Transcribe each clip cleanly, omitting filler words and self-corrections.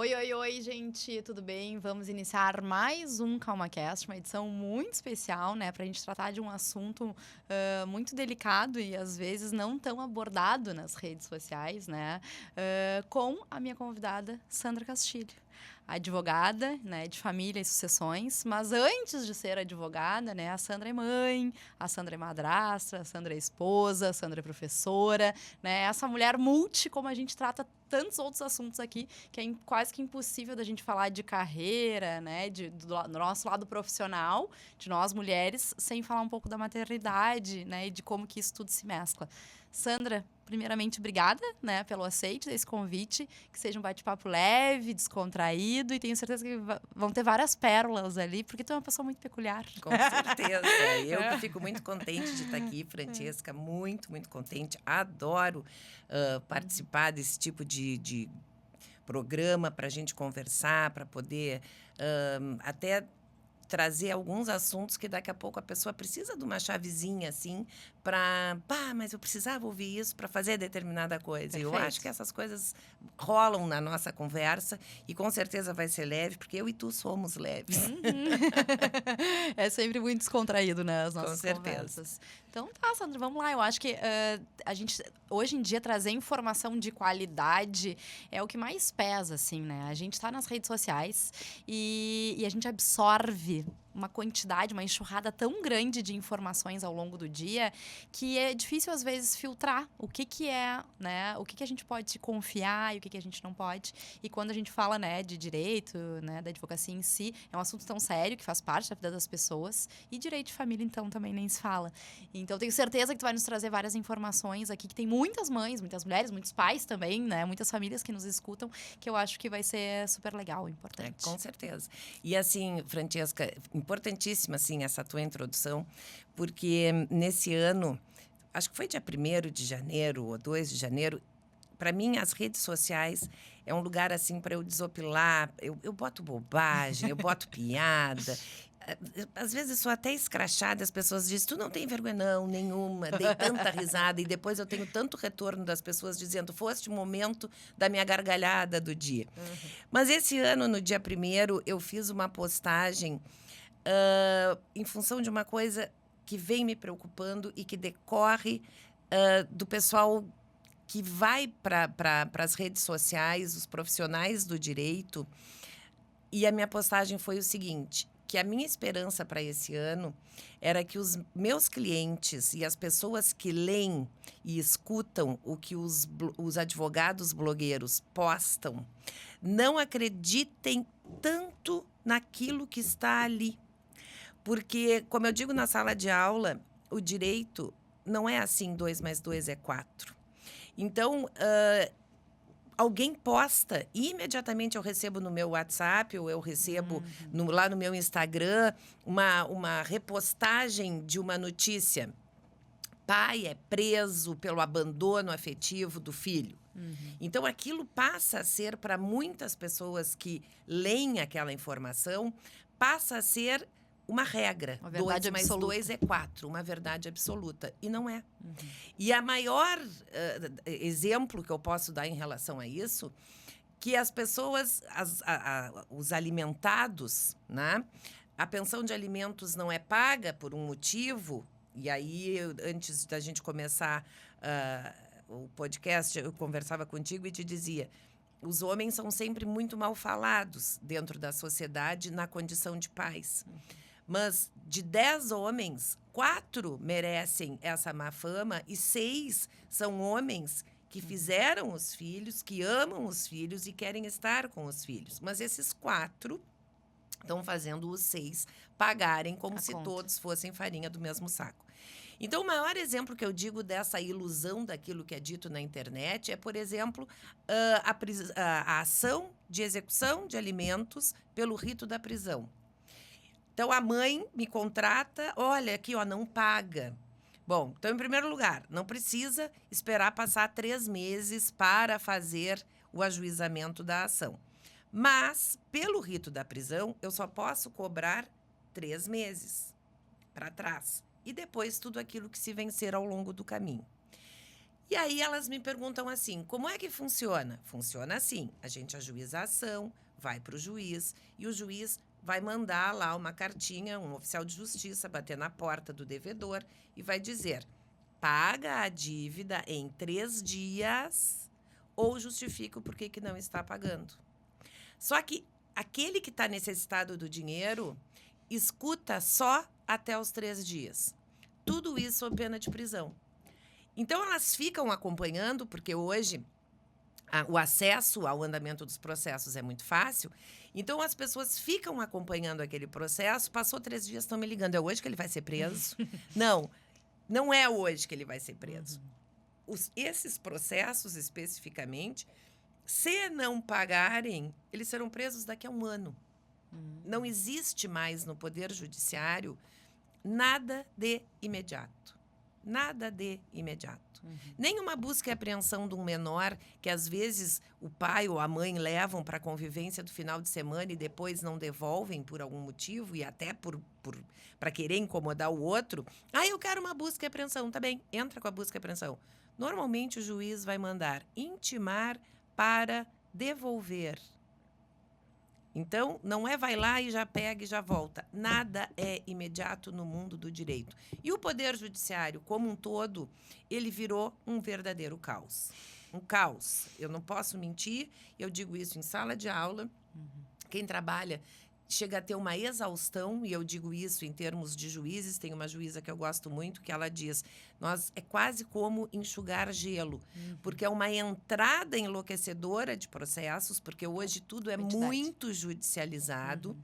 Oi, oi, oi, gente, tudo bem? Vamos iniciar mais um CalmaCast, uma edição muito especial, né, para a gente tratar de um assunto muito delicado e às vezes não tão abordado nas redes sociais, né, com a minha convidada, Sandra Castilho. Advogada, né, de família e sucessões, mas antes de ser advogada, né, a Sandra é mãe, a Sandra é madrasta, a Sandra é esposa, a Sandra é professora, né, essa mulher multi, como a gente trata tantos outros assuntos aqui, que é quase que impossível da gente falar de carreira, né, do nosso lado profissional, de nós mulheres, sem falar um pouco da maternidade, né, e de como que isso tudo se mescla. Sandra, primeiramente, obrigada, né, pelo aceite desse convite, que seja um bate-papo leve, descontraído, e tenho certeza que vão ter várias pérolas ali, porque tu é uma pessoa muito peculiar. Com certeza. Eu que fico muito contente de estar aqui, Francesca, muito, muito contente. Adoro participar desse tipo de programa para a gente conversar, para poder até trazer alguns assuntos que daqui a pouco a pessoa precisa de uma chavezinha, assim, mas eu precisava ouvir isso para fazer determinada coisa. Perfeito. Eu acho que essas coisas rolam na nossa conversa e com certeza vai ser leve, porque eu e tu somos leves. É sempre muito descontraído, né, as nossas Com certeza. conversas. Então tá, Sandra, vamos lá. Eu acho que a gente, hoje em dia, trazer informação de qualidade é o que mais pesa, assim, né? A gente tá nas redes sociais e a gente absorve uma quantidade, uma enxurrada tão grande de informações ao longo do dia que é difícil, às vezes, filtrar o que é, né? O que a gente pode confiar e o que a gente não pode. E quando a gente fala, né, de direito, né, da advocacia em si, é um assunto tão sério que faz parte da vida das pessoas. E direito de família, então, também nem se fala. Então, tenho certeza que tu vai nos trazer várias informações aqui, que tem muitas mães, muitas mulheres, muitos pais também, né? Muitas famílias que nos escutam, que eu acho que vai ser super legal, importante. Com certeza. E assim, Francesca, importantíssima, assim, essa tua introdução, porque nesse ano, acho que foi dia 1º de janeiro ou 2 de janeiro, para mim, as redes sociais é um lugar, assim, para eu desopilar. Eu boto bobagem, eu boto piada. Às vezes sou até escrachada, as pessoas dizem, tu não tem vergonha não, nenhuma, dei tanta risada. E depois eu tenho tanto retorno das pessoas dizendo, foste o momento da minha gargalhada do dia. Uhum. Mas esse ano, no dia 1º, eu fiz uma postagem em função de uma coisa que vem me preocupando e que decorre do pessoal que vai para as redes sociais, os profissionais do direito. E a minha postagem foi o seguinte, que a minha esperança para esse ano era que os meus clientes e as pessoas que leem e escutam o que os advogados blogueiros postam não acreditem tanto naquilo que está ali. Porque, como eu digo na sala de aula, o direito não é assim 2 mais 2 é 4. Então, alguém posta e imediatamente eu recebo no meu WhatsApp ou eu recebo lá no meu Instagram uma repostagem de uma notícia. Pai é preso pelo abandono afetivo do filho. Então, aquilo passa a ser, para muitas pessoas que leem aquela informação, passa a ser uma regra. Uma verdade 2 mais absoluta. 2 é 4, uma verdade absoluta. E não é. E a maior exemplo que eu posso dar em relação a isso, que as pessoas, os alimentados, né? A pensão de alimentos não é paga por um motivo. E aí, antes da gente começar o podcast, eu conversava contigo e te dizia, os homens são sempre muito mal falados dentro da sociedade na condição de pais. Mas de 10 homens, 4 merecem essa má fama e 6 são homens que fizeram os filhos, que amam os filhos e querem estar com os filhos. Mas esses 4 estão fazendo os 6 pagarem como se todos fossem farinha do mesmo saco. Então, o maior exemplo que eu digo dessa ilusão daquilo que é dito na internet é, por exemplo, a ação de execução de alimentos pelo rito da prisão. Então, a mãe me contrata, olha aqui, ó, não paga. Bom, então, em primeiro lugar, não precisa esperar passar 3 meses para fazer o ajuizamento da ação. Mas, pelo rito da prisão, eu só posso cobrar 3 meses para trás. E depois tudo aquilo que se vencer ao longo do caminho. E aí elas me perguntam assim, como é que funciona? Funciona assim, a gente ajuiza a ação, vai para o juiz, e o juiz vai mandar lá uma cartinha, um oficial de justiça bater na porta do devedor e vai dizer, paga a dívida em 3 dias ou justifica o porquê que não está pagando. Só que aquele que está necessitado do dinheiro escuta só até os 3 dias. Tudo isso sob pena de prisão. Então, elas ficam acompanhando, porque hoje o acesso ao andamento dos processos é muito fácil. Então, as pessoas ficam acompanhando aquele processo. Passou 3 dias, estão me ligando. É hoje que ele vai ser preso? Não é hoje que ele vai ser preso. Esses processos, especificamente, se não pagarem, eles serão presos daqui a 1 ano. Não existe mais no Poder Judiciário nada de imediato. Nada de imediato. Nem uma busca e apreensão de um menor que, às vezes, o pai ou a mãe levam para a convivência do final de semana e depois não devolvem por algum motivo e até para querer incomodar o outro. Eu quero uma busca e apreensão. Tá bem, entra com a busca e apreensão. Normalmente, o juiz vai mandar intimar para devolver. Então, não é vai lá e já pega e já volta. Nada é imediato no mundo do direito. E o Poder Judiciário, como um todo, ele virou um verdadeiro caos. Um caos. Eu não posso mentir, eu digo isso em sala de aula. Quem trabalha chega a ter uma exaustão, e eu digo isso em termos de juízes. Tem uma juíza que eu gosto muito, que ela diz, é quase como enxugar gelo, porque é uma entrada enlouquecedora de processos, porque hoje tudo é muito judicializado.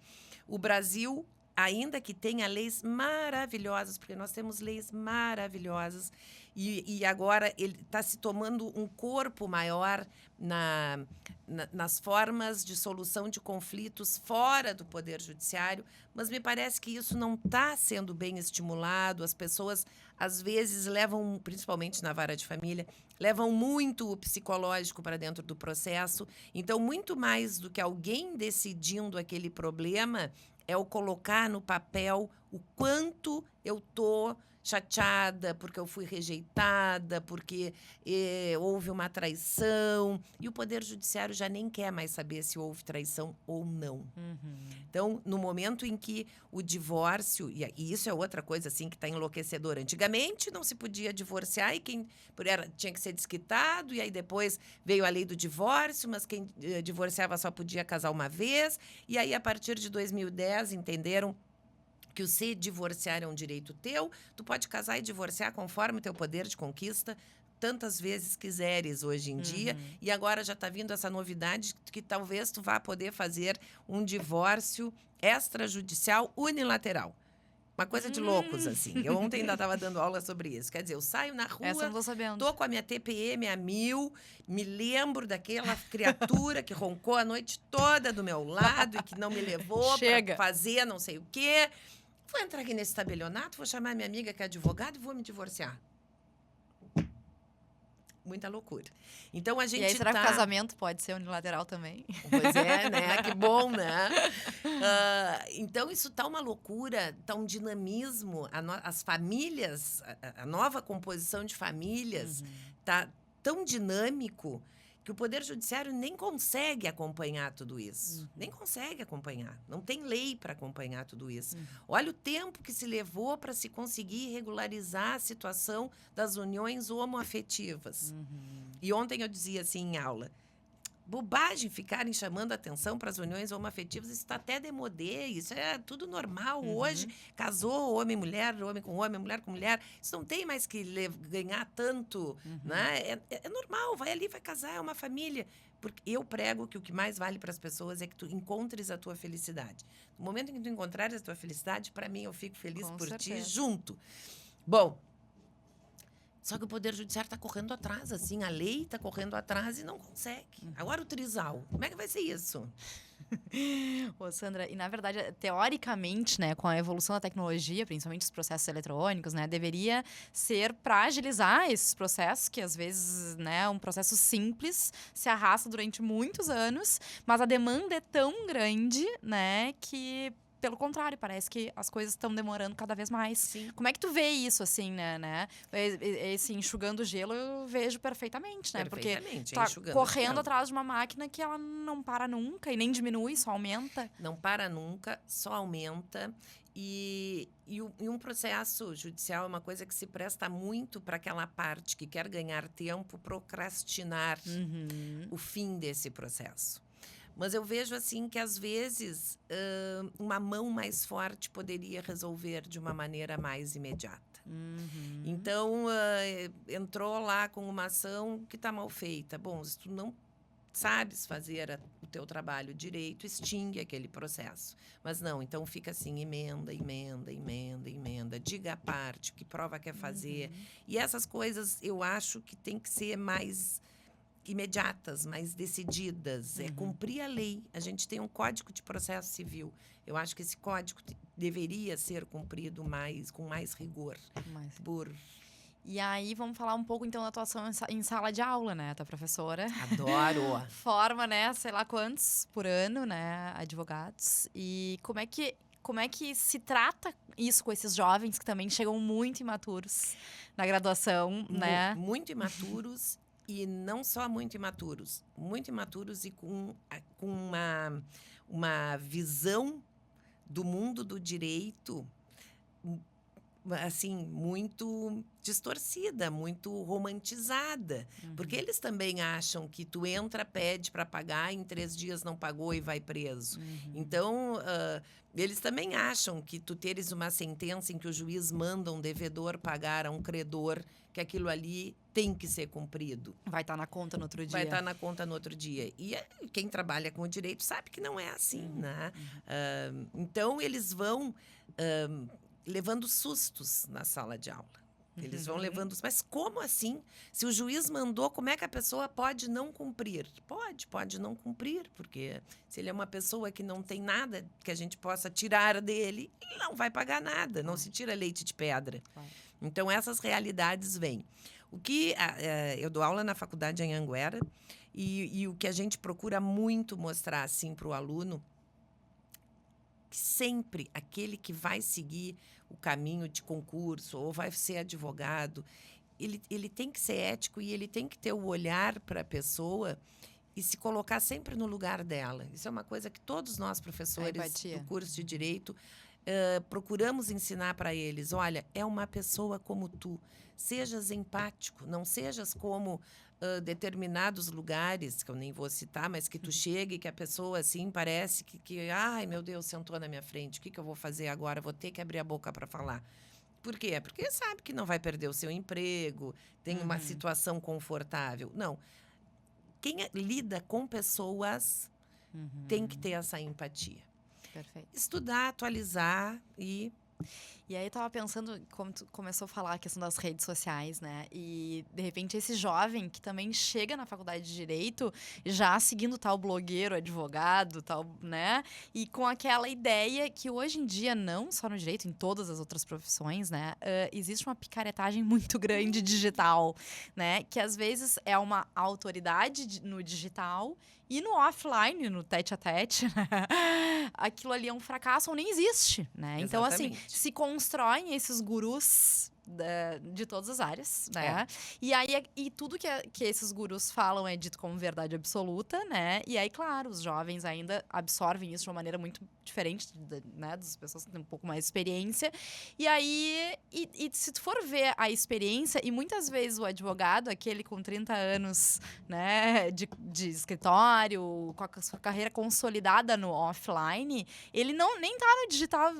O Brasil, ainda que tenha leis maravilhosas, porque nós temos leis maravilhosas, e agora ele está se tomando um corpo maior nas formas de solução de conflitos fora do Poder Judiciário, mas me parece que isso não está sendo bem estimulado. As pessoas, às vezes, levam, principalmente na vara de família, levam muito o psicológico para dentro do processo. Então, muito mais do que alguém decidindo aquele problema, é o colocar no papel o quanto eu estou chateada, porque eu fui rejeitada, porque houve uma traição. E o Poder Judiciário já nem quer mais saber se houve traição ou não. Então, no momento em que o divórcio... E isso é outra coisa assim que está enlouquecedora. Antigamente, não se podia divorciar e quem tinha que ser desquitado. E aí depois veio a lei do divórcio, mas quem divorciava só podia casar uma vez. E aí, a partir de 2010, entenderam que o se divorciar é um direito teu, tu pode casar e divorciar conforme o teu poder de conquista, tantas vezes quiseres hoje em dia, e agora já está vindo essa novidade que talvez tu vá poder fazer um divórcio extrajudicial unilateral. Uma coisa de loucos, assim. Eu ontem ainda estava dando aula sobre isso. Quer dizer, eu saio na rua, Essa eu não tô sabendo. tô com a minha TPM a 1000, me lembro daquela criatura que roncou a noite toda do meu lado e que não me levou para fazer não sei o quê. Vou entrar aqui nesse tabelionato, vou chamar minha amiga que é advogada e vou me divorciar. Muita loucura. Então, a gente E aí, será que o casamento pode ser unilateral também? Pois é, né? Que bom, né? Então, isso tá uma loucura, tá um dinamismo. As famílias, a nova composição de famílias tá tão dinâmico que o Poder Judiciário nem consegue acompanhar tudo isso. Nem consegue acompanhar. Não tem lei para acompanhar tudo isso. Olha o tempo que se levou para se conseguir regularizar a situação das uniões homoafetivas. E ontem eu dizia assim em aula, bobagem ficarem chamando atenção para as uniões homoafetivas, isso está até demodê, isso é tudo normal. Hoje, casou homem, mulher com homem, mulher com mulher, isso não tem mais que ganhar tanto, né? É normal, vai ali, vai casar, é uma família. Porque eu prego que o que mais vale para as pessoas é que tu encontres a tua felicidade. No momento em que tu encontrares a tua felicidade, para mim, eu fico feliz por ti junto. Bom, só que o Poder Judiciário está correndo atrás, assim, a lei está correndo atrás e não consegue. Agora o trisal, como é que vai ser isso? Ô, Sandra, e na verdade, teoricamente, né, com a evolução da tecnologia, principalmente os processos eletrônicos, né, deveria ser para agilizar esses processos, que às vezes, né, um processo simples se arrasta durante muitos anos, mas a demanda é tão grande, né, que pelo contrário, parece que as coisas estão demorando cada vez mais. Sim. Como é que tu vê isso, assim, né? Esse enxugando gelo eu vejo perfeitamente, né? Perfeitamente, Porque tá enxugando correndo gelo. atrás de uma máquina que ela não para nunca e nem diminui, só aumenta. Não para nunca, só aumenta. E um processo judicial é uma coisa que se presta muito para aquela parte que quer ganhar tempo, procrastinar o fim desse processo. Mas eu vejo assim que, às vezes, uma mão mais forte poderia resolver de uma maneira mais imediata. Então, entrou lá com uma ação que está mal feita. Bom, se tu não sabes fazer o teu trabalho direito, extingue aquele processo. Mas não, então fica assim, emenda, diga a parte, que prova quer fazer. E essas coisas eu acho que tem que ser mais imediatas, mais decididas. É cumprir a lei. A gente tem um Código de Processo Civil. Eu acho que esse código deveria ser cumprido com mais rigor. E aí, vamos falar um pouco, então, da atuação em sala de aula, né? Tua professora. Adoro! Forma, né? Sei lá quantos por ano, né? Advogados. E como é que se trata isso com esses jovens que também chegam muito imaturos na graduação, né? Muito imaturos. E não só muito imaturos e com uma visão do mundo do direito assim, muito distorcida, muito romantizada. Porque eles também acham que tu entra, pede para pagar, em 3 dias não pagou e vai preso. Então, eles também acham que tu teres uma sentença em que o juiz manda um devedor pagar a um credor, que aquilo ali tem que ser cumprido. Vai estar na conta no outro dia. Vai estar na conta no outro dia. E quem trabalha com o direito sabe que não é assim, né? Então, eles vão levando sustos na sala de aula. Eles vão levando... Mas como assim? Se o juiz mandou, como é que a pessoa pode não cumprir? Pode não cumprir, porque se ele é uma pessoa que não tem nada que a gente possa tirar dele, ele não vai pagar nada, não se tira leite de pedra. Então, essas realidades vêm. O que eu dou aula na faculdade em Anhanguera e o que a gente procura muito mostrar assim, para o aluno, que sempre aquele que vai seguir o caminho de concurso ou vai ser advogado, ele tem que ser ético e ele tem que ter o olhar para a pessoa e se colocar sempre no lugar dela. Isso é uma coisa que todos nós, professores do curso de Direito, procuramos ensinar para eles. Olha, é uma pessoa como tu. Sejas empático, não sejas como determinados lugares, que eu nem vou citar, mas que tu chegue, que a pessoa, assim, parece que ai, meu Deus, sentou na minha frente, o que eu vou fazer agora? Vou ter que abrir a boca para falar. Por quê? Porque sabe que não vai perder o seu emprego, tem uma situação confortável. Não. Quem lida com pessoas tem que ter essa empatia. Perfeito. Estudar, atualizar e... E aí eu tava pensando, como tu começou a falar a questão das redes sociais, né? E, de repente, esse jovem que também chega na faculdade de Direito já seguindo tal blogueiro, advogado, tal, né? E com aquela ideia que hoje em dia, não só no Direito, em todas as outras profissões, né? Existe uma picaretagem muito grande digital, né? Que, às vezes, é uma autoridade no digital e no offline, no tete-a-tete, né? Aquilo ali é um fracasso ou nem existe, né? Exatamente. Então, assim, se constroem esses gurus de todas as áreas, né? E aí, tudo que esses gurus falam é dito como verdade absoluta, né? E aí, claro, os jovens ainda absorvem isso de uma maneira muito diferente, né? Das pessoas que têm um pouco mais de experiência. E aí, se tu for ver a experiência, e muitas vezes o advogado, aquele com 30 anos, né, de escritório, com a sua carreira consolidada no offline, ele nem tá no digital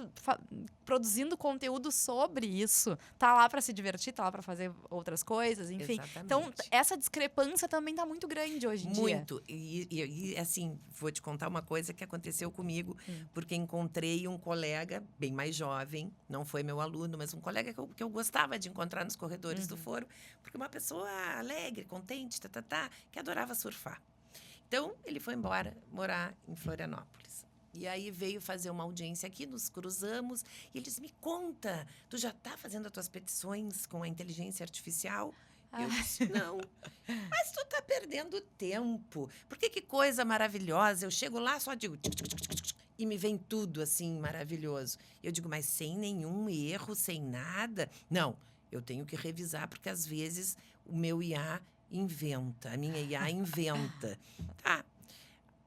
produzindo conteúdo sobre isso. Tá lá para se divertir, tá lá para fazer outras coisas, enfim. Exatamente. Então, essa discrepância também tá muito grande hoje em dia. Muito. E, assim, vou te contar uma coisa que aconteceu comigo, porque encontrei um colega bem mais jovem, não foi meu aluno, mas um colega que eu gostava de encontrar nos corredores do foro, porque uma pessoa alegre, contente, que adorava surfar. Então, ele foi embora morar em Florianópolis. E aí veio fazer uma audiência aqui, nos cruzamos, e ele disse, me conta, tu já tá fazendo as tuas petições com a inteligência artificial? Eu disse, não. Mas tu tá perdendo tempo. Porque que coisa maravilhosa. Eu chego lá, só digo... e me vem tudo assim maravilhoso. Eu digo, mas sem nenhum erro, sem nada? Não, eu tenho que revisar, porque às vezes o meu IA inventa, a minha IA inventa. Tá,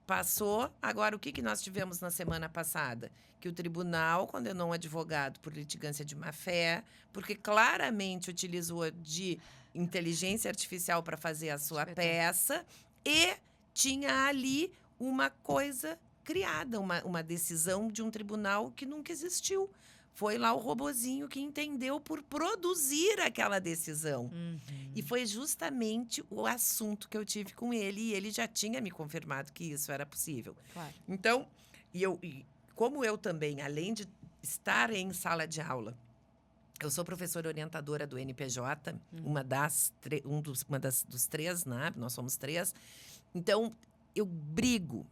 passou. Agora, o que nós tivemos na semana passada? Que o tribunal condenou um advogado por litigância de má-fé, porque claramente utilizou de inteligência artificial para fazer a sua peça e tinha ali uma coisa criada, uma decisão de um tribunal que nunca existiu. Foi lá o robozinho que entendeu por produzir aquela decisão. E foi justamente o assunto que eu tive com ele. E ele já tinha me confirmado que isso era possível. Claro. Então, como eu também, além de estar em sala de aula, eu sou professora orientadora do NPJ, dos três, né? Nós somos três. Então, eu brigo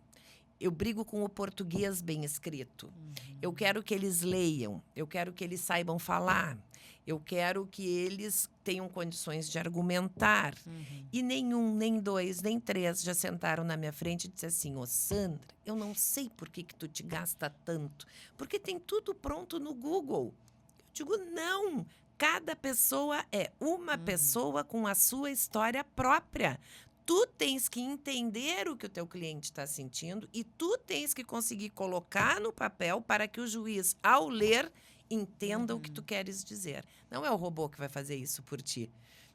com o português bem escrito. Eu quero que eles leiam, eu quero que eles saibam falar, eu quero que eles tenham condições de argumentar. E nenhum, nem dois, nem três já sentaram na minha frente e disseram assim, ô Sandra, eu não sei por que tu te gasta tanto, porque tem tudo pronto no Google. Eu digo, não, cada pessoa é uma pessoa com a sua história própria. Tu tens que entender o que o teu cliente está sentindo e tu tens que conseguir colocar no papel para que o juiz, ao ler, entenda o que tu queres dizer. Não é o robô que vai fazer isso por ti.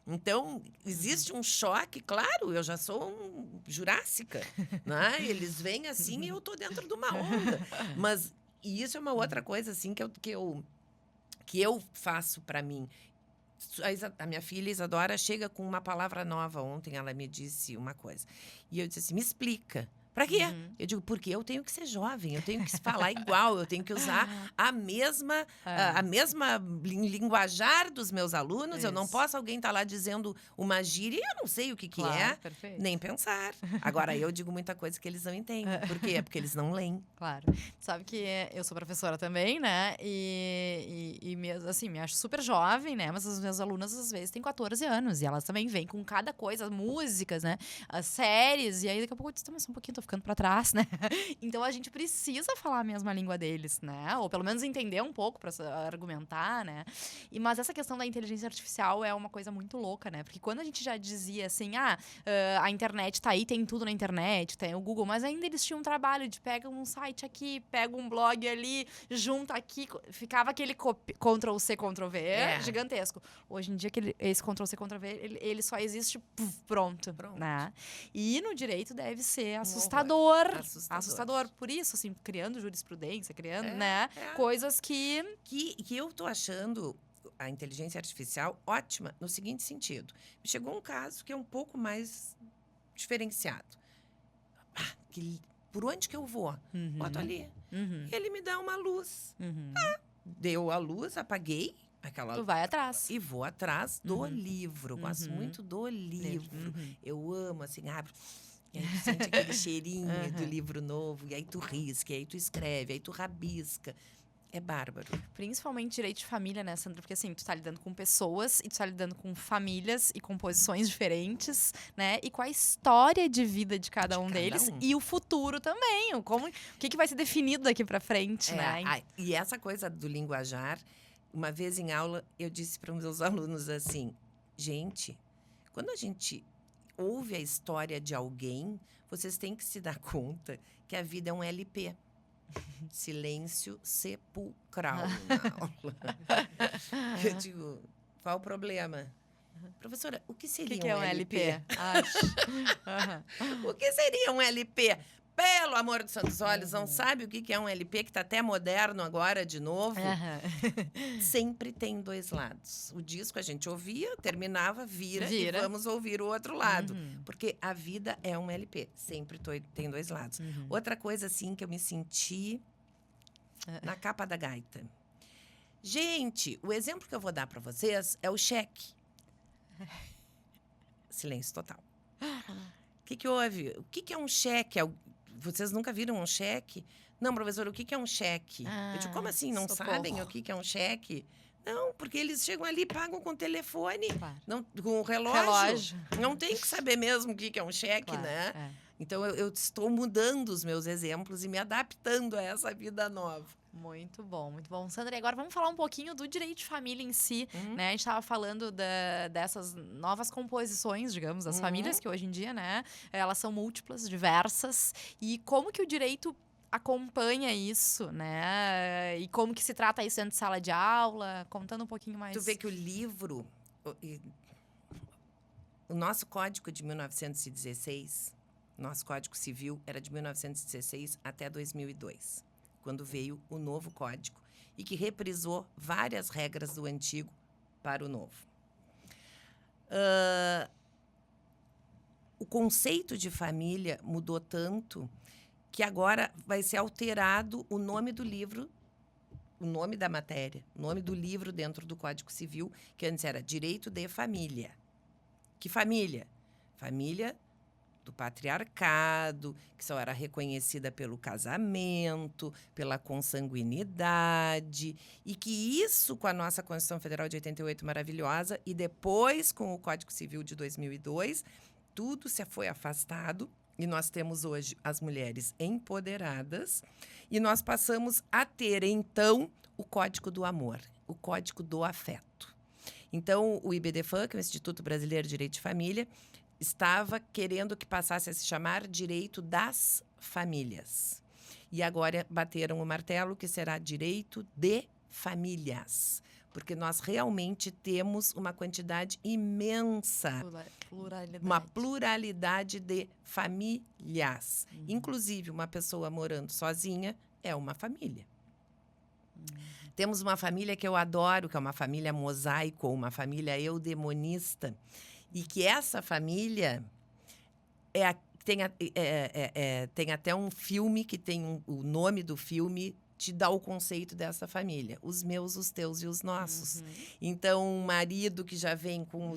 Então, existe um choque, claro, eu já sou jurássica, né? Eles vêm assim e eu estou dentro de uma onda. Mas e isso é uma outra coisa assim que eu faço para mim. A minha filha Isadora chega com uma palavra nova. Ontem ela me disse uma coisa. E eu disse assim, me explica. Para quê? Eu digo, porque eu tenho que ser jovem, eu tenho que falar igual, eu tenho que usar a mesma linguajar dos meus alunos. Isso. Eu não posso alguém estar lá dizendo uma gíria e eu não sei o que é, perfeito. Nem pensar. Agora, eu digo muita coisa que eles não entendem. Por quê? Porque eles não leem. Claro. Sabe que eu sou professora também, né? E mesmo assim, me acho super jovem, né? Mas as minhas alunas, às vezes, têm 14 anos. E elas também vêm com cada coisa, músicas, né? As séries. E aí, daqui a pouco eu disse, mas só um pouquinho, tô ficando pra trás, né? Então, a gente precisa falar a mesma língua deles, né? Ou pelo menos entender um pouco pra argumentar, né? Mas essa questão da inteligência artificial é uma coisa muito louca, né? Porque quando a gente já dizia assim, a internet tá aí, tem tudo na internet, tem o Google, mas ainda eles tinham um trabalho de pega um site aqui, pega um blog ali, junta aqui, ficava aquele Ctrl-C, Ctrl-V gigantesco. Hoje em dia, esse Ctrl-C, Ctrl-V, ele só existe pronto. Né? E no direito deve ser assustador. Por isso, assim, criando jurisprudência, coisas que eu tô achando a inteligência artificial ótima no seguinte sentido. Chegou um caso que é um pouco mais diferenciado. Por onde que eu vou? Boto ali. Ele me dá uma luz. Deu a luz, apaguei. Tu vai atrás. E vou atrás do livro. Gosto muito do livro. Eu amo, assim, abre... E aí tu sente aquele cheirinho do livro novo. E aí tu risca, e aí tu escreve, aí tu rabisca. É bárbaro. Principalmente direito de família, né, Sandra? Porque, assim, tu tá lidando com pessoas e tu tá lidando com famílias e com posições diferentes, né? E com a história de vida de cada um deles. E o futuro também. O que vai ser definido daqui pra frente, né? E essa coisa do linguajar, uma vez em aula, eu disse para os meus alunos assim, gente, quando a gente ouve a história de alguém, vocês têm que se dar conta que a vida é um LP. Silêncio sepulcral na aula. Eu digo, qual o problema? Professora, o que seria um LP? O que seria um LP? Pelo amor dos santos olhos, não sabe o que é um LP, que está até moderno agora de novo? Sempre tem dois lados. O disco a gente ouvia, terminava, vira. E vamos ouvir o outro lado. Porque a vida é um LP. Sempre tem dois lados. Outra coisa, assim, que eu me senti na capa da gaita. Gente, o exemplo que eu vou dar para vocês é o cheque. Silêncio total. O que houve? O que é um cheque? Vocês nunca viram um cheque? Não, professor, o que é um cheque? Eu digo, como assim? Não sabem o que é um cheque? Não, porque eles chegam ali e pagam com o telefone, Claro. não, com o relógio. Relógio. Não tem que saber mesmo o que é um cheque, Claro, né? é. Então, eu estou mudando os meus exemplos e me adaptando a essa vida nova. Muito bom, muito bom. Sandra, e agora vamos falar um pouquinho do direito de família em si, Uhum. né? A gente estava falando dessas novas composições, digamos, das famílias, que hoje em dia, né, elas são múltiplas, diversas, e como que o direito acompanha isso, né? E como que se trata isso dentro de sala de aula, contando um pouquinho mais. Tu vê que o livro, o nosso Código de 1916, nosso Código Civil era de 1916 até 2002, quando veio o novo Código e que reprisou várias regras do antigo para o novo. O conceito de família mudou tanto que agora vai ser alterado o nome do livro, o nome da matéria, o nome do livro dentro do Código Civil, que antes era Direito de Família. Que família? Família do patriarcado, que só era reconhecida pelo casamento, pela consanguinidade, e que isso, com a nossa Constituição Federal de 88 maravilhosa, e depois com o Código Civil de 2002, tudo se foi afastado. E nós temos hoje as mulheres empoderadas e nós passamos a ter, então, o Código do Amor, o Código do Afeto. Então, o IBDFAM, que é o Instituto Brasileiro de Direito de Família, estava querendo que passasse a se chamar Direito das Famílias. E agora bateram o martelo que será Direito de Famílias. Porque nós realmente temos uma quantidade imensa, Pluralidade. uma pluralidade de famílias. Inclusive, uma pessoa morando sozinha é uma família. Temos uma família que eu adoro, que é uma família mosaico, uma família eudemonista, e que essa família tem até um filme que tem o nome do filme te dá o conceito dessa família. Os meus, os teus e os nossos. Então, um marido que já vem com,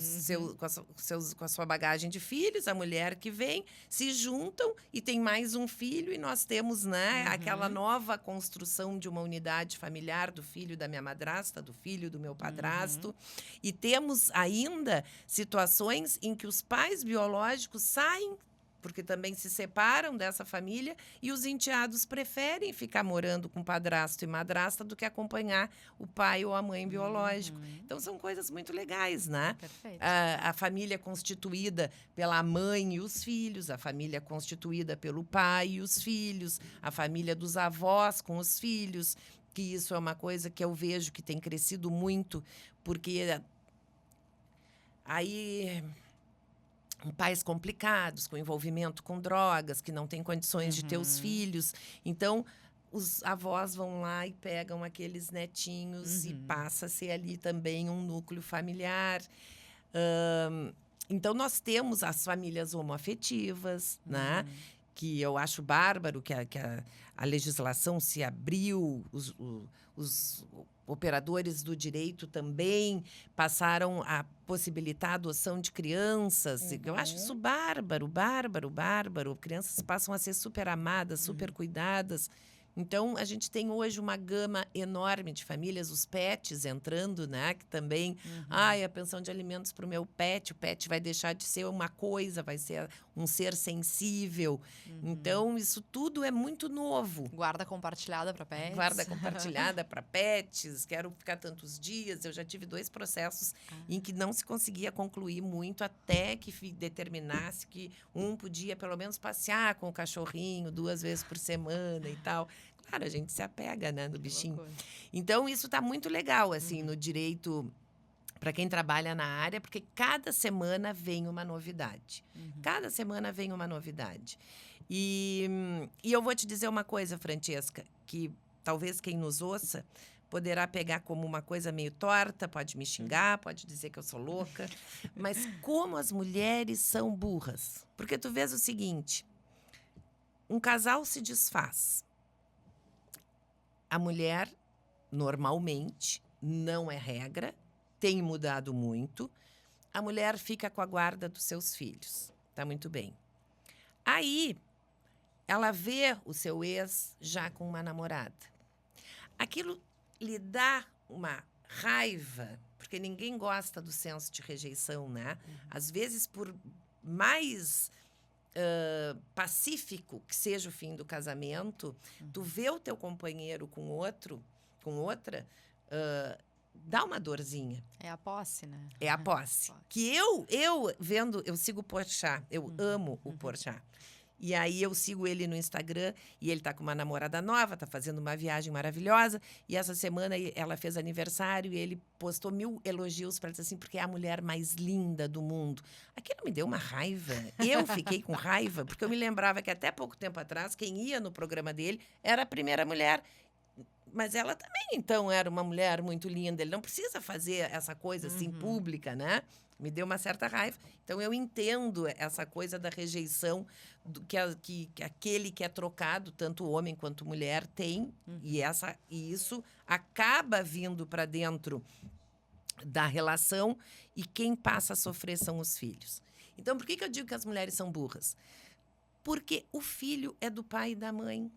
com a sua bagagem de filhos, a mulher que vem, se juntam e tem mais um filho e nós temos, né, aquela nova construção de uma unidade familiar do filho da minha madrasta, do filho do meu padrasto. E temos ainda situações em que os pais biológicos saem porque também se separam dessa família e os enteados preferem ficar morando com padrasto e madrasta do que acompanhar o pai ou a mãe biológico. Então, são coisas muito legais, né? Perfeito. A família constituída pela mãe e os filhos, a família constituída pelo pai e os filhos, a família dos avós com os filhos, que isso é uma coisa que eu vejo que tem crescido muito, porque aí pais complicados, com envolvimento com drogas, que não têm condições de ter os filhos. Então, os avós vão lá e pegam aqueles netinhos e passa a ser ali também um núcleo familiar. Então, nós temos as famílias homoafetivas, né? Que eu acho bárbaro que a legislação se abriu, os operadores do direito também passaram a possibilitar a adoção de crianças. Eu acho isso bárbaro, bárbaro, bárbaro. Crianças passam a ser super amadas, super cuidadas. Então, a gente tem hoje uma gama enorme de famílias, os pets entrando, né? Que também, a pensão de alimentos para o meu pet, o pet vai deixar de ser uma coisa, vai ser um ser sensível. Então, isso tudo é muito novo. Guarda compartilhada para pets. Guarda compartilhada para pets, quero ficar tantos dias. Eu já tive 2 processos em que não se conseguia concluir muito até que determinasse que um podia pelo menos passear com o cachorrinho 2 vezes por semana e tal. Claro, a gente se apega, né, no bichinho. Então, isso está muito legal, assim, no direito, para quem trabalha na área, porque cada semana vem uma novidade. Cada semana vem uma novidade. E eu vou te dizer uma coisa, Francesca, que talvez quem nos ouça poderá pegar como uma coisa meio torta, pode me xingar, pode dizer que eu sou louca, mas como as mulheres são burras. Porque tu vês o seguinte, um casal se desfaz. A mulher, normalmente, não é regra, tem mudado muito. A mulher fica com a guarda dos seus filhos. Tá muito bem. Aí, ela vê o seu ex já com uma namorada. Aquilo lhe dá uma raiva, porque ninguém gosta do senso de rejeição, né? Às vezes, por mais pacífico que seja o fim do casamento, tu vê o teu companheiro com outro, com outra, dá uma dorzinha. É a posse, né? É a posse. Que eu vendo, eu sigo o Porchat, eu amo o Porchat. E aí eu sigo ele no Instagram e ele tá com uma namorada nova, tá fazendo uma viagem maravilhosa. E essa semana ela fez aniversário e ele postou 1000 elogios para ela, assim, porque é a mulher mais linda do mundo. Aquilo me deu uma raiva. Eu fiquei com raiva, porque eu me lembrava que até pouco tempo atrás, quem ia no programa dele era a primeira mulher. Mas ela também, então, era uma mulher muito linda. Ele não precisa fazer essa coisa assim pública, né? Me deu uma certa raiva. Então, eu entendo essa coisa da rejeição que aquele que é trocado, tanto homem quanto mulher, tem. E isso acaba vindo para dentro da relação e quem passa a sofrer são os filhos. Então, por que eu digo que as mulheres são burras? Porque o filho é do pai e da mãe.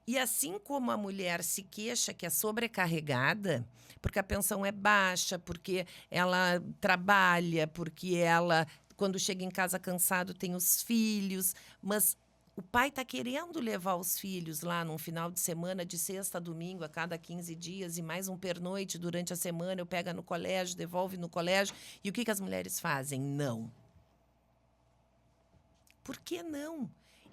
E assim como a mulher se queixa que é sobrecarregada, porque a pensão é baixa, porque ela trabalha, porque ela, quando chega em casa cansado, tem os filhos, mas o pai está querendo levar os filhos lá num final de semana, de sexta a domingo, a cada 15 dias, e mais um pernoite durante a semana, eu pego no colégio, devolve no colégio. E o que as mulheres fazem? Não. Por que não?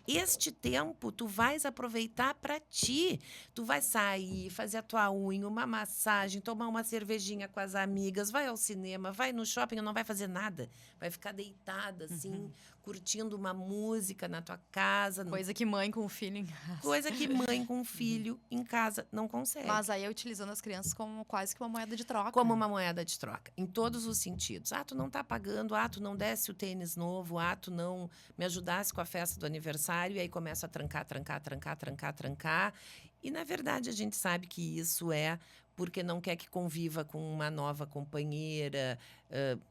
Este tempo tu vais aproveitar para ti. Tu vai sair, fazer a tua unha, uma massagem, tomar uma cervejinha com as amigas, vai ao cinema, vai no shopping, não vai fazer nada. Vai ficar deitada, assim, curtindo uma música na tua casa. Coisa que mãe com filho em casa. Coisa que mãe com filho em casa não consegue. Mas aí é utilizando as crianças como quase que uma moeda de troca. Como uma moeda de troca, em todos os sentidos. Tu não tá pagando, tu não desse o tênis novo, tu não me ajudasse com a festa do aniversário, e aí começa a trancar. E, na verdade, a gente sabe que isso é porque não quer que conviva com uma nova companheira.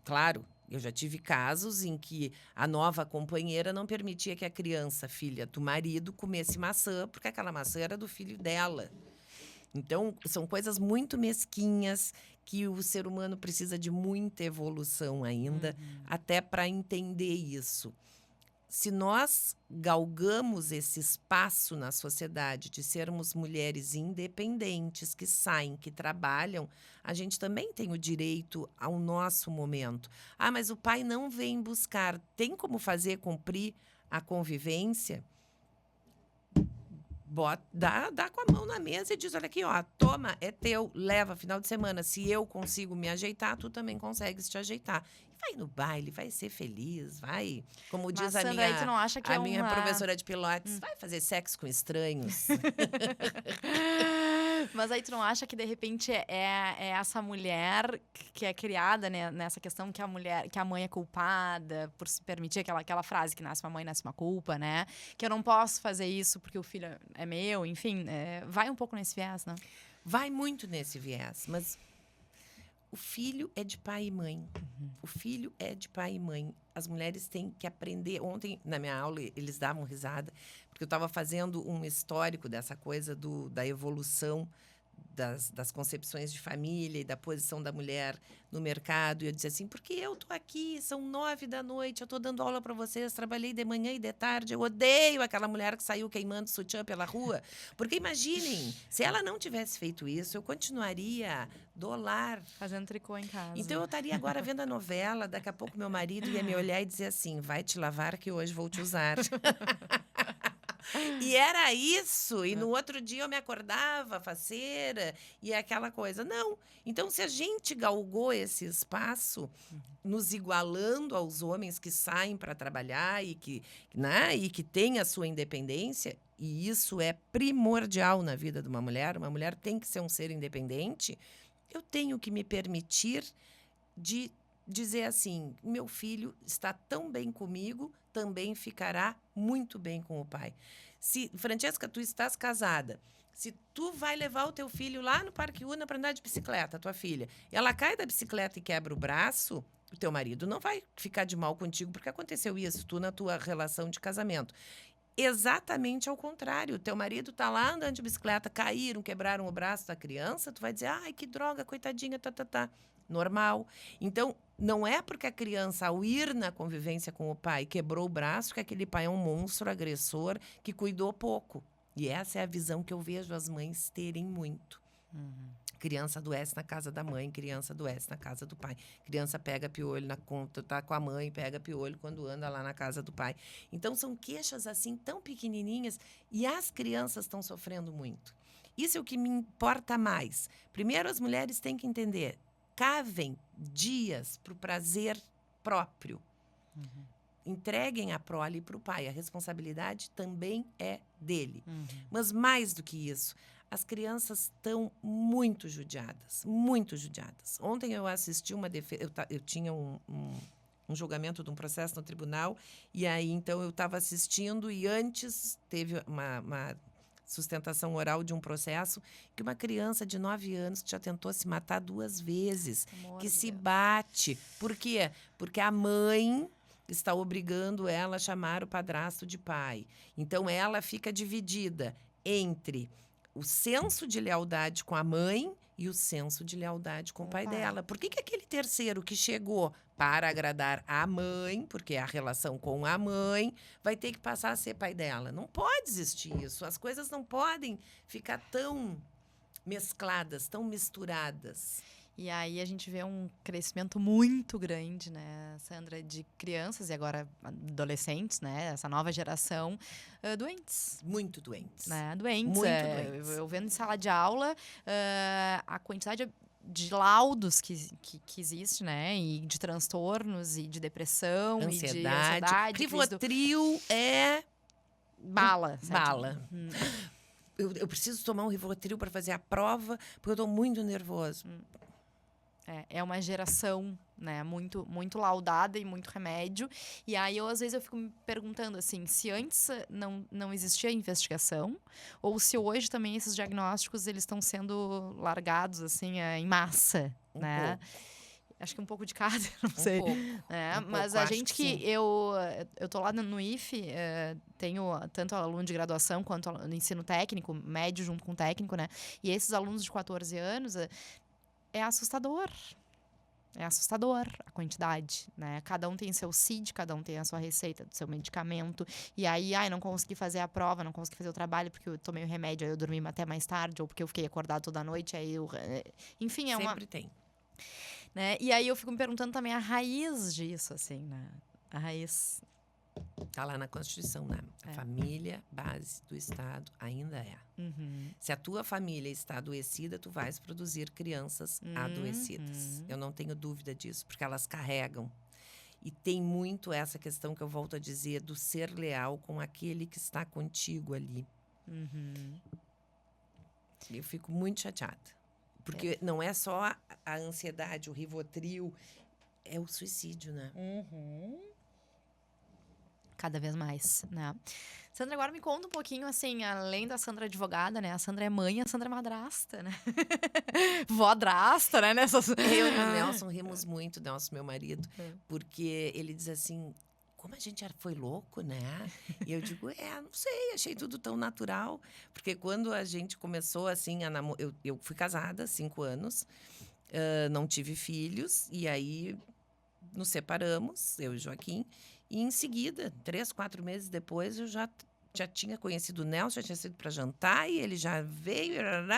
Claro, eu já tive casos em que a nova companheira não permitia que a criança, filha do marido, comesse maçã, porque aquela maçã era do filho dela. Então, são coisas muito mesquinhas que o ser humano precisa de muita evolução ainda, até para entender isso. Se nós galgamos esse espaço na sociedade de sermos mulheres independentes, que saem, que trabalham, a gente também tem o direito ao nosso momento. Mas o pai não vem buscar. Tem como fazer cumprir a convivência? Dá com a mão na mesa e diz, olha aqui, toma, é teu, leva final de semana. Se eu consigo me ajeitar, tu também consegues te ajeitar. Vai no baile, vai ser feliz, vai. Como diz a Sandra, aí tu não acha que minha professora de Pilates, vai fazer sexo com estranhos. Mas aí tu não acha que, de repente, é essa mulher que é criada, né, nessa questão que a mãe é culpada por se permitir aquela frase que nasce uma mãe, nasce uma culpa, né? Que eu não posso fazer isso porque o filho é meu, enfim. Vai um pouco nesse viés, né? Vai muito nesse viés, mas o filho é de pai e mãe. O filho é de pai e mãe. As mulheres têm que aprender. Ontem, na minha aula, eles davam risada, porque eu estava fazendo um histórico dessa coisa da evolução das concepções de família e da posição da mulher no mercado. E eu dizia assim, porque eu estou aqui, são 9 da noite, eu estou dando aula para vocês, trabalhei de manhã e de tarde, eu odeio aquela mulher que saiu queimando sutiã pela rua. Porque imaginem, se ela não tivesse feito isso, eu continuaria do lar. Fazendo tricô em casa. Então eu estaria agora vendo a novela, daqui a pouco meu marido ia me olhar e dizer assim, vai te lavar que hoje vou te usar. E era isso. E no outro dia eu me acordava faceira e aquela coisa. Não. Então, se a gente galgou esse espaço, nos igualando aos homens que saem para trabalhar e que têm a sua independência, e isso é primordial na vida de uma mulher tem que ser um ser independente, eu tenho que me permitir de dizer assim, meu filho está tão bem comigo, também ficará muito bem com o pai. Se, Francesca, tu estás casada, se tu vai levar o teu filho lá no Parque Una para andar de bicicleta, tua filha, e ela cai da bicicleta e quebra o braço, o teu marido não vai ficar de mal contigo porque aconteceu isso, tu na tua relação de casamento. exatamente ao contrário. Teu marido tá lá andando de bicicleta, caíram, quebraram o braço da criança, tu vai dizer, ai, que droga, coitadinha, tá. Normal. Então, não é porque a criança, ao ir na convivência com o pai, quebrou o braço, que aquele pai é um monstro agressor que cuidou pouco. E essa é a visão que eu vejo as mães terem muito. Criança adoece na casa da mãe, criança adoece na casa do pai. Criança pega piolho na conta, tá com a mãe, pega piolho quando anda lá na casa do pai. Então, são queixas assim tão pequenininhas e as crianças estão sofrendo muito. Isso é o que me importa mais. Primeiro, as mulheres têm que entender, cavem dias para o prazer próprio. Entreguem a prole para o pai. A responsabilidade também é dele. Mas mais do que isso, as crianças estão muito judiadas. Muito judiadas. Ontem eu assisti uma defesa... Eu tinha um julgamento de um processo no tribunal. E aí, então, eu estava assistindo e antes teve uma sustentação oral de um processo que uma criança de 9 anos já tentou se matar 2 vezes. Amor Que de se Deus. bate. Por quê? Porque a mãe está obrigando ela a chamar o padrasto de pai. Então, ela fica dividida entre o senso de lealdade com a mãe e o senso de lealdade com o pai dela. Por que aquele terceiro que chegou para agradar a mãe, porque é a relação com a mãe, vai ter que passar a ser pai dela? Não pode existir isso. As coisas não podem ficar tão mescladas, tão misturadas. E aí a gente vê um crescimento muito grande, né, Sandra, de crianças e agora adolescentes, né, essa nova geração, doentes. Muito doentes. Né, doentes. Muito doentes. Eu vendo em sala de aula a quantidade de laudos que existe, né, e de transtornos e de depressão e de ansiedade. Rivotril é... Bala. Certo? Bala. Eu preciso tomar um Rivotril para fazer a prova, porque eu estou muito nervoso. É uma geração, né, muito, muito laudada e muito remédio. E aí, às vezes, eu fico me perguntando, assim, se antes não existia investigação ou se hoje também esses diagnósticos eles estão sendo largados, assim, em massa, né? Pouco. Acho que um pouco de cada, não sei. Mas a gente que eu tô lá no IFE, tenho tanto aluno de graduação quanto no ensino técnico, médio junto com técnico, né? E esses alunos de 14 anos... É assustador. É assustador a quantidade, né? Cada um tem seu CID, cada um tem a sua receita do seu medicamento. E aí, não consegui fazer a prova, não consegui fazer o trabalho porque eu tomei o remédio, aí eu dormi até mais tarde, ou porque eu fiquei acordado toda noite, aí eu... Enfim, Sempre tem. Né? E aí eu fico me perguntando também a raiz disso, assim, né? A raiz... Está lá na Constituição, né? A família, base do Estado, ainda é. Se a tua família está adoecida, tu vais produzir crianças adoecidas. Eu não tenho dúvida disso, porque elas carregam. E tem muito essa questão que eu volto a dizer do ser leal com aquele que está contigo ali. Eu fico muito chateada. Porque não é só a ansiedade, o Rivotril, é o suicídio, né? Cada vez mais, né? Sandra, agora me conta um pouquinho, assim, além da Sandra advogada, né? A Sandra é mãe, a Sandra é madrasta, né? Vodrasta, né? Eu e o Nelson rimos muito, Nelson, meu marido, porque ele diz assim, como a gente foi louco, né? E eu digo, não sei, achei tudo tão natural. Porque quando a gente começou, assim, a namorar... Eu fui casada há 5 anos, não tive filhos, e aí nos separamos, eu e o Joaquim. E em seguida, 3, 4 meses depois, eu já tinha conhecido o Nelson, já tinha sido para jantar, e ele já veio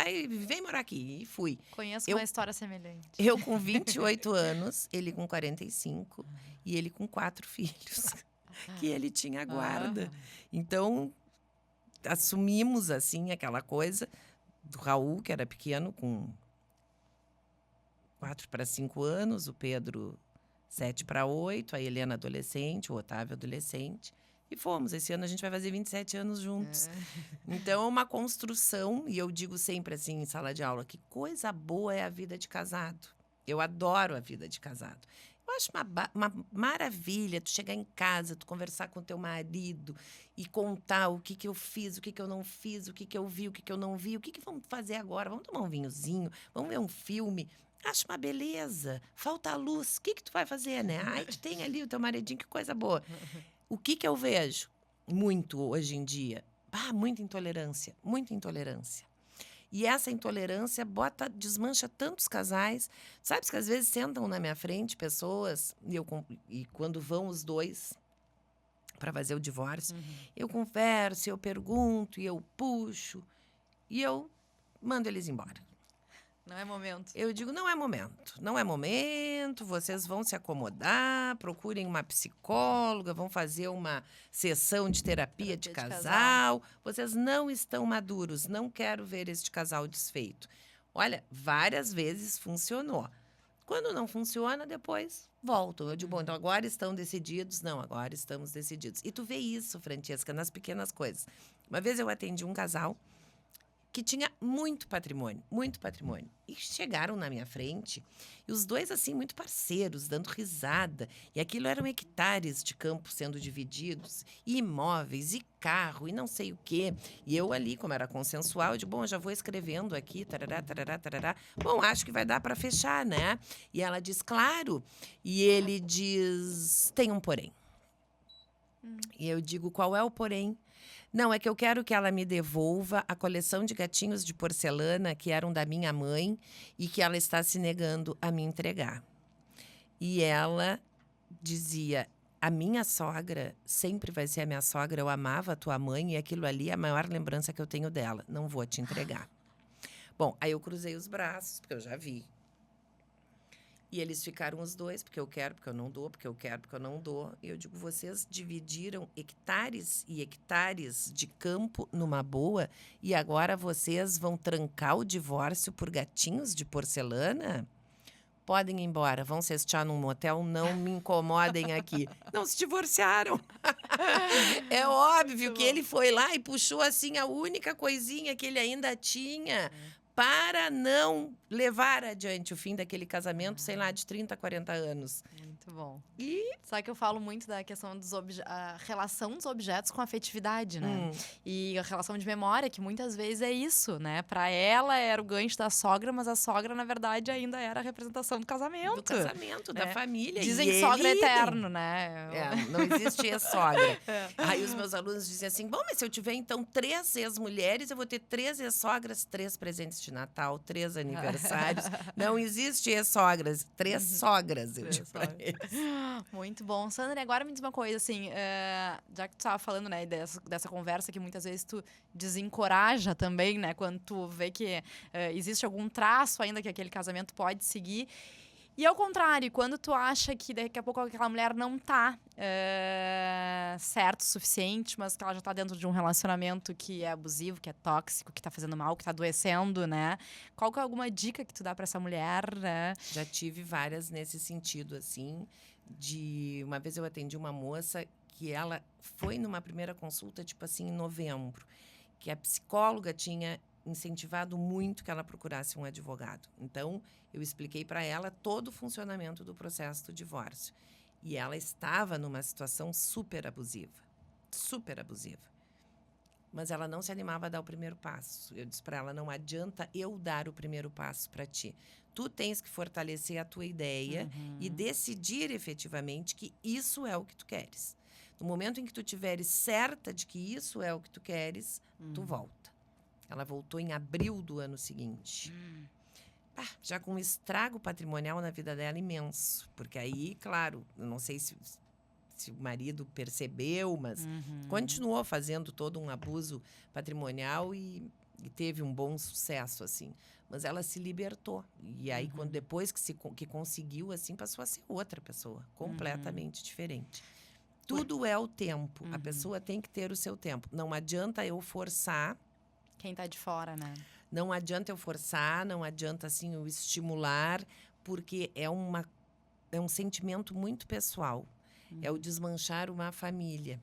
e veio morar aqui. E fui. Conheço uma história semelhante. Eu com 28 anos, ele com 45, e ele com 4 filhos, que ele tinha guarda. Então, assumimos, assim, aquela coisa do Raul, que era pequeno, com 4 para 5 anos, o Pedro... 7 para 8, a Helena adolescente, o Otávio adolescente. E fomos. Esse ano a gente vai fazer 27 anos juntos. Então, é uma construção, e eu digo sempre assim em sala de aula, que coisa boa é a vida de casado. Eu adoro a vida de casado. Eu acho uma maravilha tu chegar em casa, tu conversar com teu marido e contar o que eu fiz, o que eu não fiz, o que eu vi, o que eu não vi, o que vamos fazer agora? Vamos tomar um vinhozinho, vamos ver um filme. Acho uma beleza. Falta a luz. O que tu vai fazer, né? Ai, tu tem ali o teu maridinho, que coisa boa. O que eu vejo? muito hoje em dia. Muita intolerância, muita intolerância. E essa intolerância desmancha tantos casais. Sabe que às vezes sentam na minha frente pessoas, e quando vão os dois para fazer o divórcio, eu converso, eu pergunto, e eu puxo, e eu mando eles embora. Não é momento. Eu digo, não é momento. Não é momento, vocês vão se acomodar, procurem uma psicóloga, vão fazer uma sessão de terapia de casal. Vocês não estão maduros, não quero ver este casal desfeito. Olha, várias vezes funcionou. Quando não funciona, depois voltam. Eu digo, bom, então agora estão decididos? Não, agora estamos decididos. E tu vê isso, Francesca, nas pequenas coisas. Uma vez eu atendi um casal que tinha muito patrimônio. E chegaram na minha frente, e os dois, assim, muito parceiros, dando risada. E aquilo eram hectares de campo sendo divididos, e imóveis, e carro, e não sei o quê. E eu ali, como era consensual, eu digo, bom, já vou escrevendo aqui, tarará, tarará, tarará. Bom, acho que vai dar para fechar, né? E ela diz, claro. E ele diz, tem um porém. E eu digo, qual é o porém? Não, é que eu quero que ela me devolva a coleção de gatinhos de porcelana que eram da minha mãe e que ela está se negando a me entregar. E ela dizia, a minha sogra sempre vai ser a minha sogra, eu amava a tua mãe e aquilo ali é a maior lembrança que eu tenho dela, não vou te entregar. Bom, aí eu cruzei os braços, porque eu já vi. E eles ficaram os dois, porque eu quero, porque eu não dou, porque eu quero, porque eu não dou. E eu digo, vocês dividiram hectares e hectares de campo numa boa e agora vocês vão trancar o divórcio por gatinhos de porcelana? Podem ir embora, vão cestear num motel, não me incomodem aqui. Não se divorciaram. É óbvio que ele foi lá e puxou assim a única coisinha que ele ainda tinha para não levar adiante o fim daquele casamento, sei lá, de 30, 40 anos. Muito bom. E... Só que eu falo muito da questão a relação dos objetos com a afetividade, né? E a relação de memória, que muitas vezes é isso, né? Pra ela era o gancho da sogra, mas a sogra, na verdade, ainda era a representação do casamento. Do casamento, da família. Dizem que sogra é eterno, né? Não existe ex-sogra. Aí os meus alunos dizem assim, bom, mas se eu tiver, então, 3 ex-mulheres, eu vou ter 3 ex-sogras, 3 presentes de Natal, 3 aniversários. Não existe ex-sogras, 3 sogras, eu digo pra eles. Muito bom. Sandra, agora me diz uma coisa, assim, já que tu estava falando, né, dessa conversa que muitas vezes tu desencoraja também, né, quando tu vê que existe algum traço ainda que aquele casamento pode seguir. E ao contrário, quando tu acha que daqui a pouco aquela mulher não tá certo o suficiente, mas que ela já tá dentro de um relacionamento que é abusivo, que é tóxico, que tá fazendo mal, que tá adoecendo, né? Qual que é alguma dica que tu dá pra essa mulher, né? Já tive várias nesse sentido, assim, uma vez eu atendi uma moça que ela foi numa primeira consulta, tipo assim, em novembro, que a psicóloga tinha incentivado muito que ela procurasse um advogado. Então, eu expliquei para ela todo o funcionamento do processo do divórcio. E ela estava numa situação super abusiva. Super abusiva. Mas ela não se animava a dar o primeiro passo. Eu disse para ela, não adianta eu dar o primeiro passo para ti. Tu tens que fortalecer a tua ideia e decidir efetivamente que isso é o que tu queres. No momento em que tu tiveres certa de que isso é o que tu queres, tu volta. Ela voltou em abril do ano seguinte. Já com um estrago patrimonial na vida dela imenso. Porque aí, claro, eu não sei se o marido percebeu, mas continuou fazendo todo um abuso patrimonial e teve um bom sucesso, assim. Mas ela se libertou. E aí, depois que conseguiu, assim, passou a ser outra pessoa. Completamente diferente. Tudo é o tempo. A pessoa tem que ter o seu tempo. Não adianta eu forçar. Quem tá de fora, né? Não adianta eu forçar, não adianta, assim, eu estimular, porque é um sentimento muito pessoal. É o desmanchar uma família.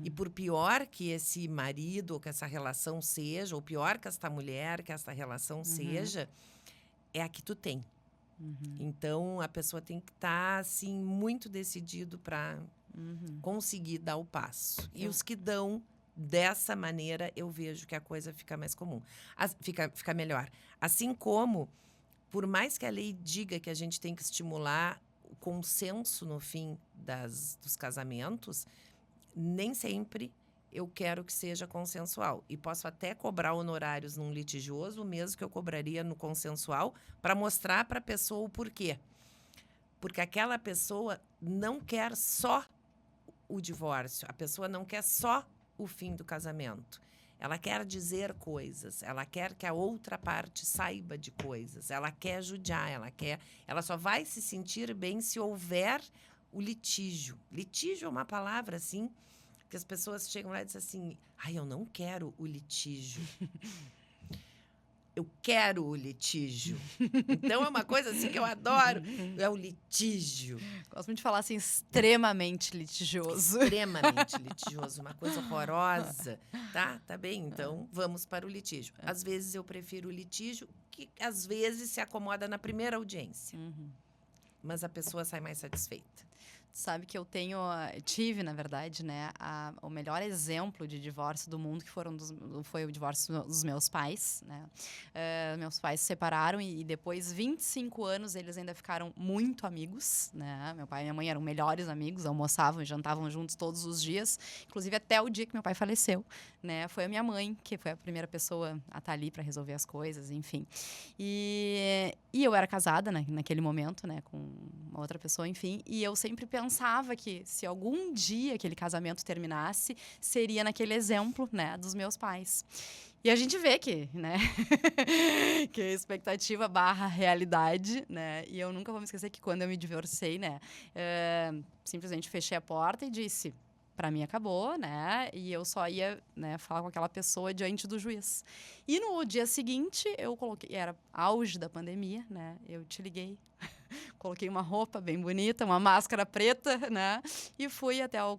E por pior que esse marido ou que essa relação seja, ou pior que esta mulher, que esta relação seja, é a que tu tem. Então, a pessoa tem que estar, assim, muito decidido para conseguir dar o passo. E os que dão dessa maneira, eu vejo que a coisa fica mais comum. Fica melhor. Assim como, por mais que a lei diga que a gente tem que estimular o consenso no fim dos casamentos, nem sempre eu quero que seja consensual. E posso até cobrar honorários num litigioso, o mesmo que eu cobraria no consensual, para mostrar para a pessoa o porquê. Porque aquela pessoa não quer só o divórcio, a pessoa não quer só o fim do casamento. Ela quer dizer coisas, ela quer que a outra parte saiba de coisas, ela quer judiar, ela só vai se sentir bem se houver o litígio. Litígio é uma palavra, assim, que as pessoas chegam lá e dizem assim, eu não quero o litígio. Eu quero o litígio. Então, é uma coisa assim que eu adoro. É o litígio. Gosto muito de falar assim, extremamente litigioso. Extremamente litigioso. Uma coisa horrorosa. Tá bem? Então, vamos para o litígio. Às vezes, eu prefiro o litígio, que às vezes se acomoda na primeira audiência. Mas a pessoa sai mais satisfeita. Sabe que eu tive, na verdade, né, o melhor exemplo de divórcio do mundo, que foi o divórcio dos meus pais, né? Meus pais se separaram e depois, 25 anos, eles ainda ficaram muito amigos, né? Meu pai e minha mãe eram melhores amigos, almoçavam e jantavam juntos todos os dias, inclusive até o dia que meu pai faleceu, né? Foi a minha mãe, que foi a primeira pessoa a estar ali para resolver as coisas, enfim. E eu era casada, né, naquele momento, né, com uma outra pessoa, enfim, e eu sempre pensava que se algum dia aquele casamento terminasse, seria naquele exemplo, né, dos meus pais. E a gente vê que, né, que a expectativa barra realidade, né, e eu nunca vou me esquecer que quando eu me divorciei, né, simplesmente fechei a porta e disse, para mim acabou, né, e eu só ia, né, falar com aquela pessoa diante do juiz. E no dia seguinte, eu coloquei, era auge da pandemia, né, eu te liguei, coloquei uma roupa bem bonita, uma máscara preta, né? E fui até o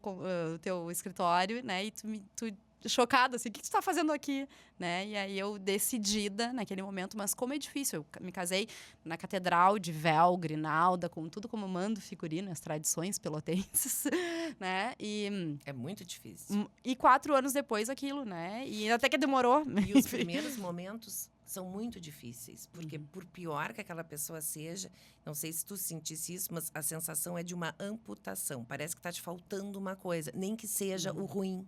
teu escritório, né? E tu chocada, assim, o que tu está fazendo aqui? Né? E aí eu decidida naquele momento, mas como é difícil, eu me casei na catedral de véu, grinalda, com tudo como mando figurino, as tradições pelotenses, né? E é muito difícil. E 4 anos depois aquilo, né? E até que demorou. E os primeiros momentos são muito difíceis, porque por pior que aquela pessoa seja, não sei se tu sentisse isso, mas a sensação é de uma amputação. Parece que está te faltando uma coisa, nem que seja o ruim.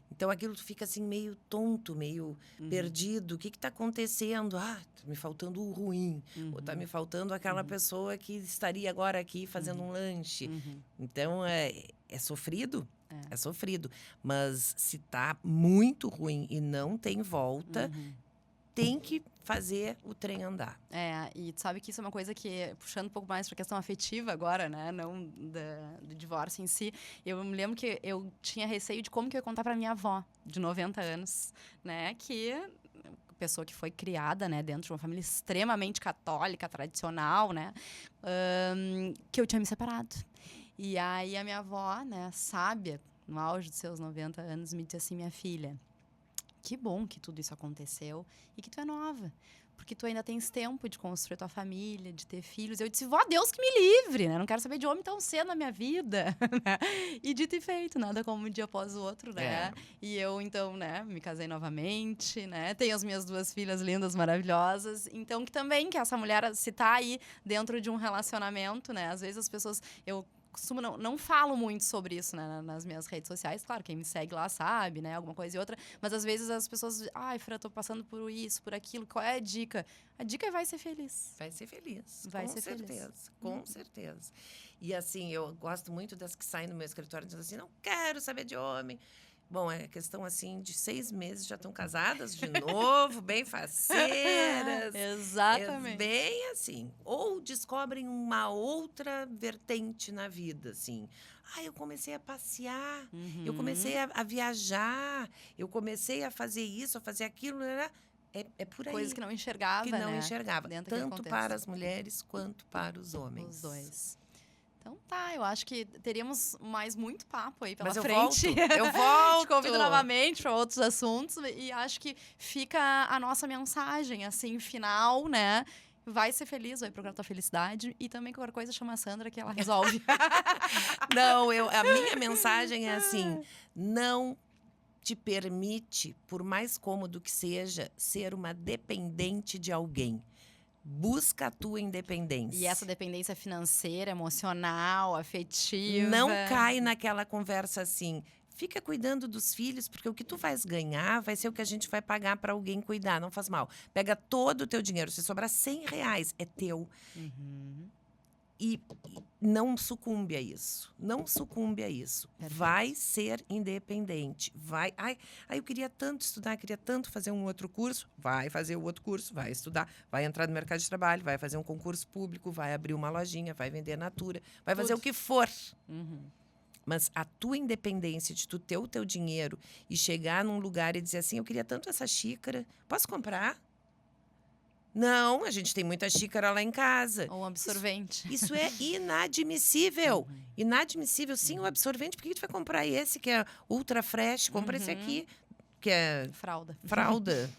Então, aquilo tu fica assim meio tonto, meio perdido. O que está acontecendo? Tá me faltando o ruim. Ou está me faltando aquela pessoa que estaria agora aqui fazendo um lanche. Então, é sofrido. É sofrido. Mas se tá muito ruim e não tem volta, tem que fazer o trem andar. E tu sabe que isso é uma coisa que, puxando um pouco mais para a questão afetiva agora, né, não do divórcio em si, eu me lembro que eu tinha receio de como que eu ia contar para minha avó, de 90 anos, né, que pessoa que foi criada, né, dentro de uma família extremamente católica, tradicional, né, que eu tinha me separado. E aí a minha avó, né, sábia, no auge dos seus 90 anos, me disse assim, minha filha, que bom que tudo isso aconteceu e que tu é nova. Porque tu ainda tens tempo de construir tua família, de ter filhos. Eu disse, vó, Deus que me livre, né? Não quero saber de homem tão cedo na minha vida. E dito e feito, nada como um dia após o outro, né? E eu, então, né, me casei novamente, né? Tenho as minhas 2 filhas lindas, maravilhosas. Então, que essa mulher, se tá aí dentro de um relacionamento, né? Às vezes as pessoas... costumo não falo muito sobre isso, né, nas minhas redes sociais. Claro, quem me segue lá sabe, né? Alguma coisa e outra. Mas, às vezes, as pessoas... Fran, eu tô passando por isso, por aquilo. Qual é a dica? A dica é vai ser feliz. Vai ser feliz. Vai com ser certeza. Feliz. Com certeza. E, assim, eu gosto muito das que saem no meu escritório dizendo assim, não quero saber de homem. Bom, é questão, assim, de 6 meses já estão casadas de novo, bem faceiras. Exatamente. Bem assim. Ou descobrem uma outra vertente na vida, assim. Eu comecei a passear, eu comecei a viajar, eu comecei a fazer isso, a fazer aquilo, né? É por aí. Coisas que não enxergava, que não enxergava. Tanto para as mulheres quanto para os homens. Os dois. Então tá, eu acho que teríamos mais muito papo aí pela Mas frente. Eu volto. Te convido novamente para outros assuntos e acho que fica a nossa mensagem, assim, final, né? Vai ser feliz, vai procurar tua felicidade e também qualquer coisa chama a Sandra que ela resolve. Não, a minha mensagem é assim, não te permite, por mais cômodo que seja, ser uma dependente de alguém. Busca a tua independência. E essa dependência financeira, emocional, afetiva. Não cai naquela conversa assim, Fica cuidando dos filhos, porque o que tu vais ganhar vai ser o que a gente vai pagar para alguém cuidar, não faz mal. Pega todo o teu dinheiro, se sobrar R$100, é teu. E não sucumbe a isso. Não sucumbe a isso. Perfeito. Vai ser independente. Vai. Ai, eu queria tanto estudar, queria tanto fazer um outro curso. Vai fazer o outro curso, vai estudar, vai entrar no mercado de trabalho, vai fazer um concurso público, vai abrir uma lojinha, vai vender Natura, vai fazer o que for. Mas a tua independência de tu ter o teu dinheiro e chegar num lugar e dizer assim, eu queria tanto essa xícara, posso comprar? Não, a gente tem muita xícara lá em casa. Ou absorvente. Isso é inadmissível. Inadmissível. Sim, o absorvente. Por que tu vai comprar esse que é ultra fresh? Compra esse aqui, que é fralda.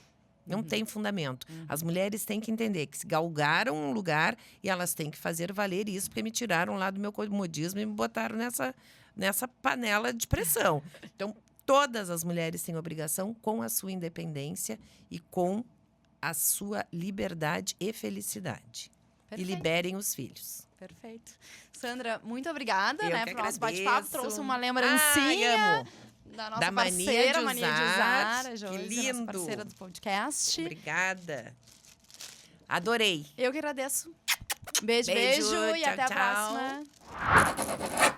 Não tem fundamento. As mulheres têm que entender que se galgaram um lugar e elas têm que fazer valer isso, porque me tiraram lá do meu comodismo e me botaram nessa panela de pressão. Então, todas as mulheres têm obrigação com a sua independência e com a sua liberdade e felicidade. Perfeito. E liberem os filhos. Perfeito. Sandra, muito obrigada, Eu né, que pro nosso agradeço. bate-papo. Trouxe uma lembrancinha amo. da nossa Da parceira, Mania de a Usar. Joyce, Que lindo. nossa parceira do podcast. Obrigada. Adorei. Eu que agradeço. Beijo Beijo, e tchau, até a tchau. próxima.